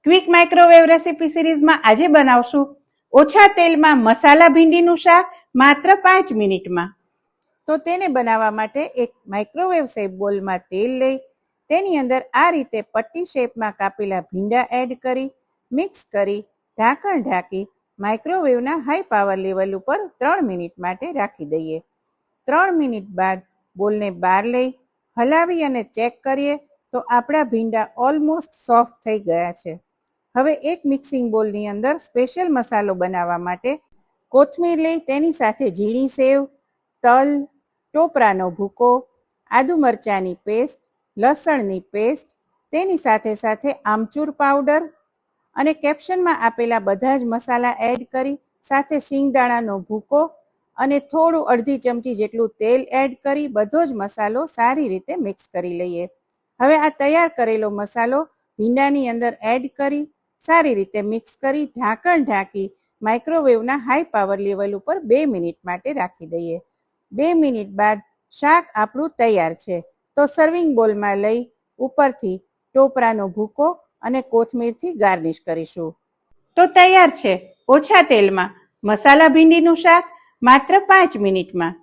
Quick microwave recipe સિરીઝમાં આજે બનાવશું ઓછા તેલમાં મસાલા ભીંડીનું શાક માત્ર 5 મિનિટમાં. તો તેને બનાવવા માટે એક માઇક્રોવેવ શેપ બોલમાં તેલ લઈ તેની અંદર આ રીતે પટ્ટી શેપમાં કાપેલા ભીંડા એડ કરી મિક્સ કરી ઢાંકણ ઢાંકી માઇક્રોવેવના હાઈ પાવર લેવલ ઉપર 3 મિનિટ માટે રાખી દઈએ. 3 મિનિટ બાદ બોલને બહાર લઈ હલાવી અને ચેક કરીએ તો આપણા ભીંડા ઓલમોસ્ટ સોફ્ટ થઈ ગયા છે. હવે એક મિક્સિંગ બોલની અંદર સ્પેશિયલ મસાલો બનાવવા માટે કોથમીર લઈ તેની સાથે ઝીણી સેવ, તલ, ટોપરાનો ભૂકો, આદુ મરચાંની પેસ્ટ, લસણની પેસ્ટ, તેની સાથે સાથે આમચૂર પાવડર અને કેપ્શનમાં આપેલા બધા જ મસાલા એડ કરી સાથે સિંગદાણાનો ભૂકો અને થોડું અડધી ચમચી જેટલું તેલ એડ કરી બધો જ મસાલો સારી રીતે મિક્સ કરી લઈએ. હવે આ તૈયાર કરેલો મસાલો ભીંડાની અંદર એડ કરી સારી રીતે મિક્સ કરી ઢાંકણ ઢાંકી માઇક્રોવેવના હાઈ પાવર લેવલ ઉપર 2 મિનિટ માટે રાખી દઈએ. 2 મિનિટ બાદ શાક આપણું તૈયાર છે. તો સર્વિંગ બોલમાં લઈ ઉપરથી ટોપરાનો ભૂકો અને કોથમીરથી ગાર્નિશ કરીશું. તો તૈયાર છે ઓછા તેલમાં મસાલા ભીંડીનું શાક માત્ર 5 મિનિટમાં.